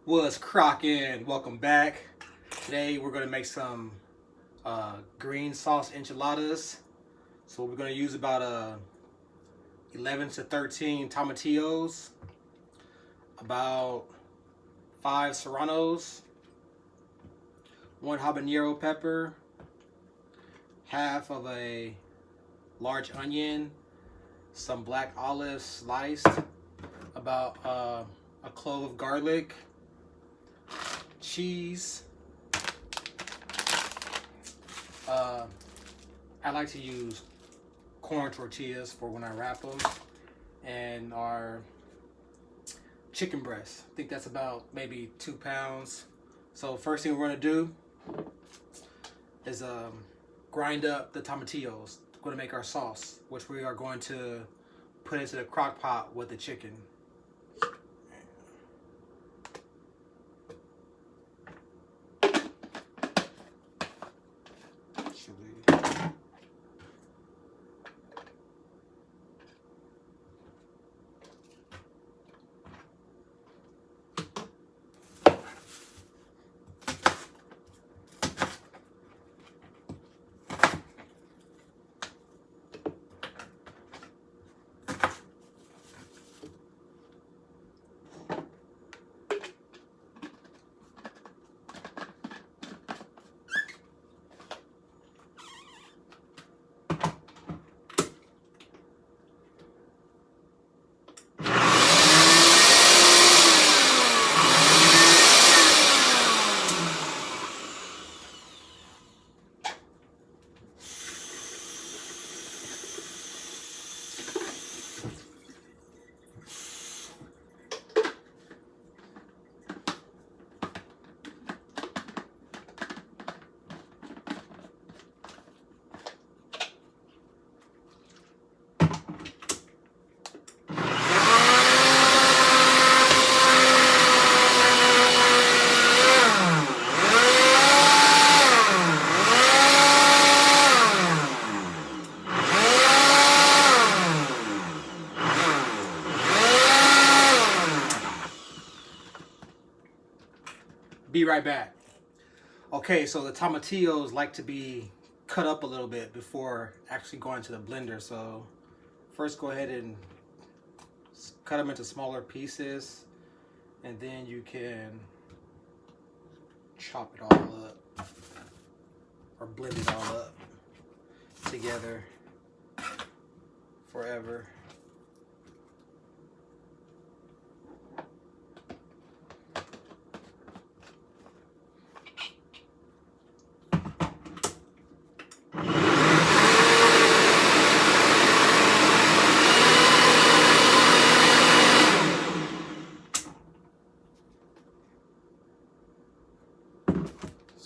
What's Crockin? Welcome back. Today we're going to make some green sauce enchiladas. So we're going to use about 11 to 13 tomatillos, about 5 serranos, 1 habanero pepper, half of a large onion, some black olives sliced, about a clove of garlic, cheese. I like to use corn tortillas for when I wrap them, and our chicken breast. I think that's about maybe 2 pounds. So first thing we're going to do is grind up the tomatillos. We're going to make our sauce, which we are going to put into the crock pot with the chicken. Be right back. Okay, so the tomatillos like to be cut up a little bit before actually going to the blender. So first go ahead and cut them into smaller pieces, and then you can chop it all up or blend it all up together forever.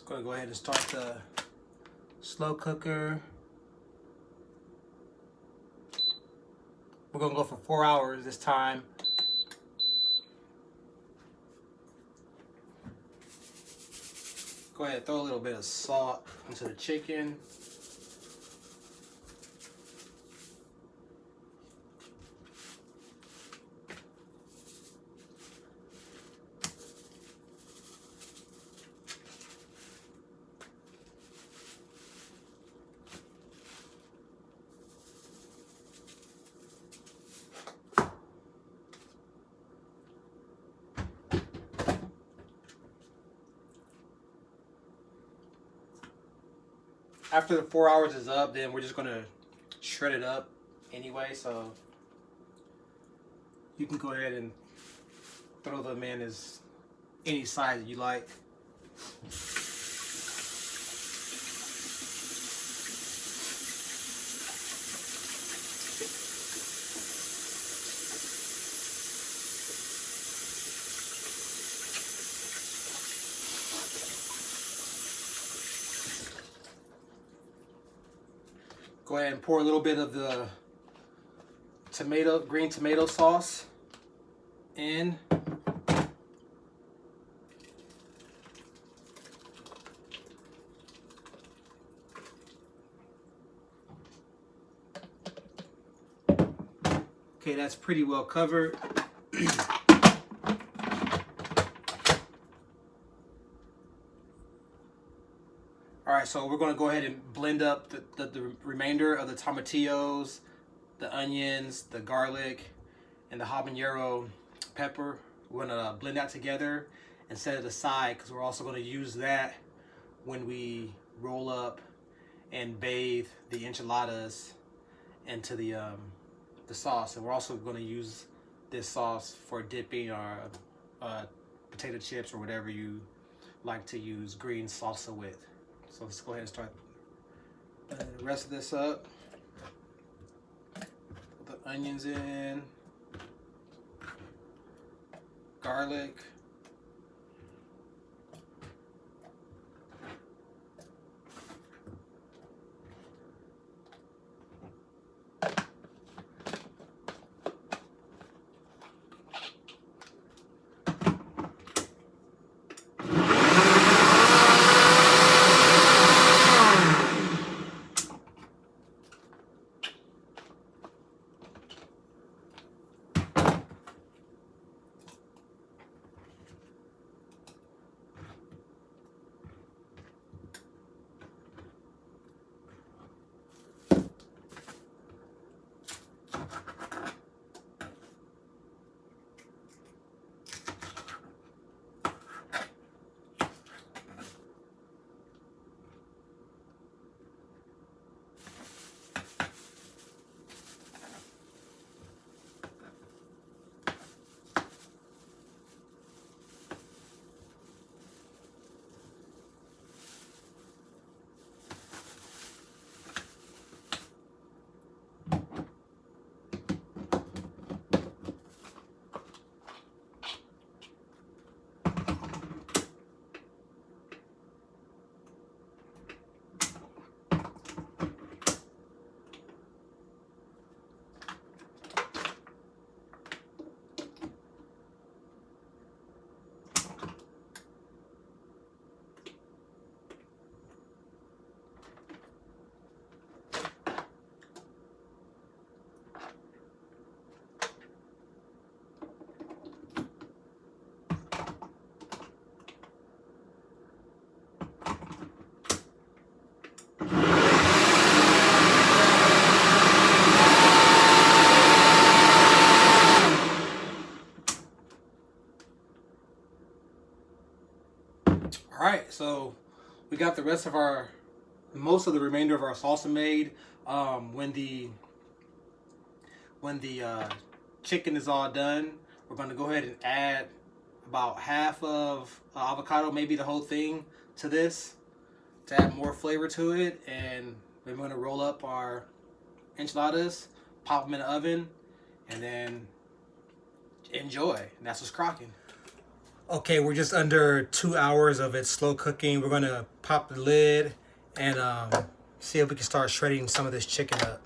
Going to go ahead and start the slow cooker. We're going to go for 4 hours this time. Go ahead and throw a little bit of salt into the chicken. After the 4 hours is up, then we're just going to shred it up anyway. So you can go ahead and throw them in as any size you like. Go ahead and pour a little bit of the green tomato sauce in. Okay, that's pretty well covered. All right, so we're gonna go ahead and blend up the remainder of the tomatillos, the onions, the garlic, and the habanero pepper. We're gonna blend that together and set it aside because we're also gonna use that when we roll up and bathe the enchiladas into the sauce. And we're also gonna use this sauce for dipping our potato chips or whatever you like to use green salsa with. So let's go ahead and start blending the rest of this up. Put the onions in, garlic, All right, so we got the rest of most of the remainder of our salsa made. When the chicken is all done, we're going to go ahead and add about half of avocado, maybe the whole thing, to this to add more flavor to it. And we're going to roll up our enchiladas, pop them in the oven, and then enjoy. And that's what's crocking. Okay, we're just under 2 hours of it slow cooking. We're gonna pop the lid and see if we can start shredding some of this chicken up.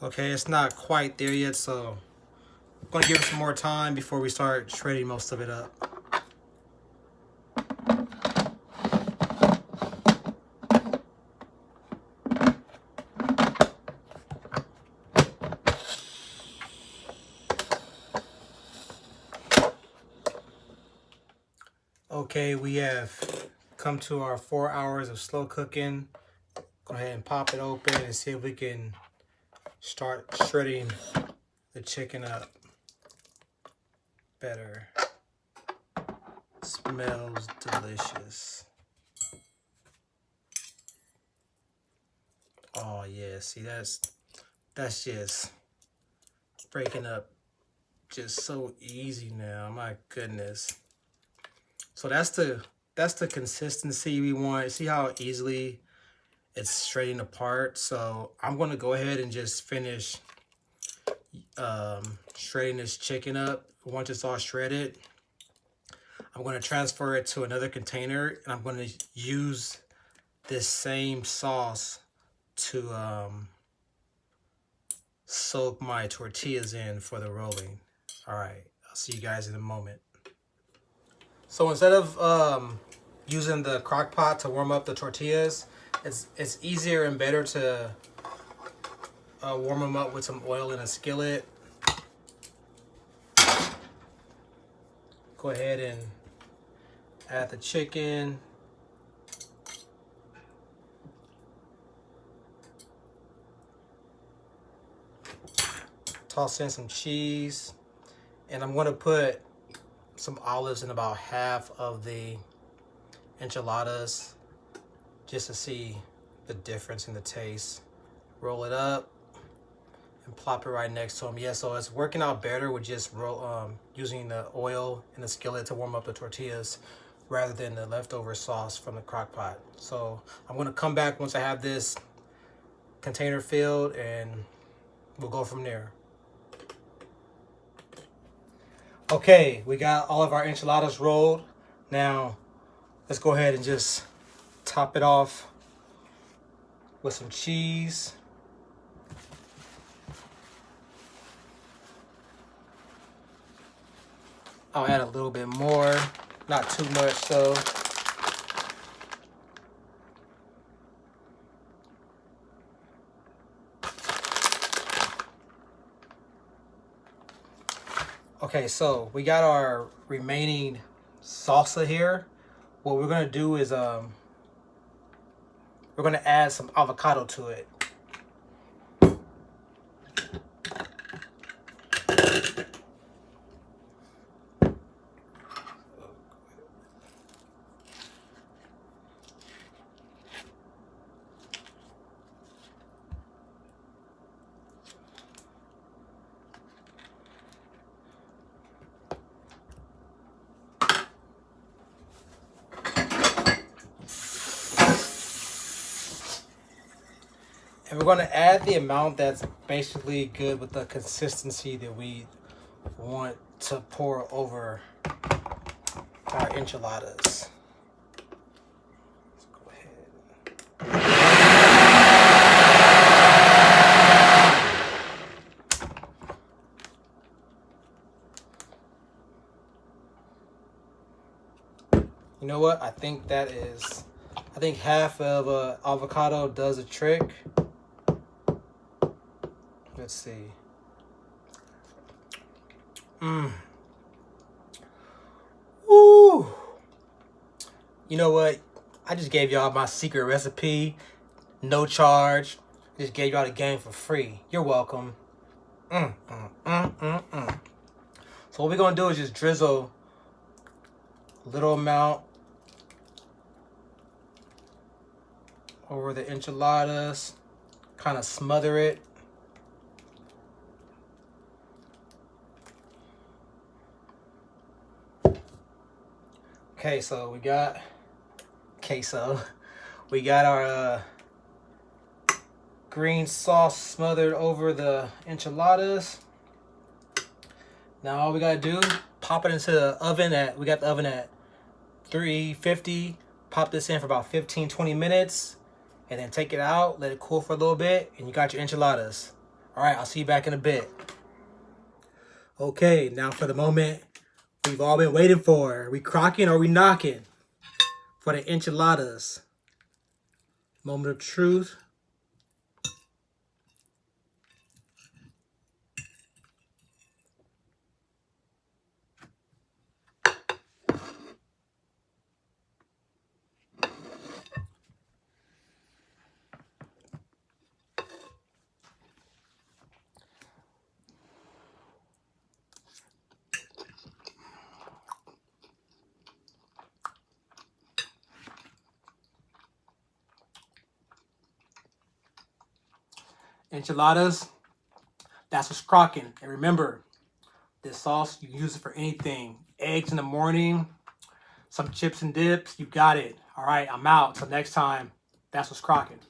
Okay, it's not quite there yet, so I'm gonna give it some more time before we start shredding most of it up. Okay, we have come to our 4 hours of slow cooking. Go ahead and pop it open and see if we can start shredding the chicken up better. Smells delicious. Oh yeah, see that's just breaking up just so easy now. My goodness. So that's the consistency we want. See how easily it's shredding apart. So I'm gonna go ahead and just finish shredding this chicken up once it's all shredded. I'm going to transfer it to another container, and I'm going to use this same sauce to soak my tortillas in for the rolling. All right, I'll see you guys in a moment. So instead of using the crock pot to warm up the tortillas, it's easier and better to warm them up with some oil in a skillet. Go ahead and add the chicken. Toss in some cheese. And I'm going to put some olives in about half of the enchiladas just to see the difference in the taste. Roll it up and plop it right next to them. Yeah, so it's working out better with just using the oil in the skillet to warm up the tortillas rather than the leftover sauce from the crock pot. So I'm going to come back once I have this container filled and we'll go from there. Okay, we got all of our enchiladas rolled. Now let's go ahead and just top it off with some cheese. I'll add a little bit more, not too much though. Okay, so we got our remaining salsa here. What we're gonna do is we're gonna add some avocado to it. And we're going to add the amount that's basically good with the consistency that we want to pour over our enchiladas. Let's go ahead. You know what? I think half of avocado does a trick. Let's see. Woo! You know what? I just gave y'all my secret recipe. No charge. Just gave y'all the game for free. You're welcome. So what we're going to do is just drizzle a little amount over the enchiladas. Kind of smother it. Okay, so we got our green sauce smothered over the enchiladas. Now all we gotta do, pop it into the oven we got the oven at 350. Pop this in for about 15-20 minutes, and then take it out, let it cool for a little bit, and you got your enchiladas. All right, I'll see you back in a bit. Okay, now for the moment we've all been waiting for. Are we crocking or are we knocking for the enchiladas? Moment of truth. Enchiladas, that's what's crocking. And remember, this sauce, you can use it for anything. Eggs in the morning, some chips and dips, you got it. All right, I'm out. Till next time, that's what's crocking.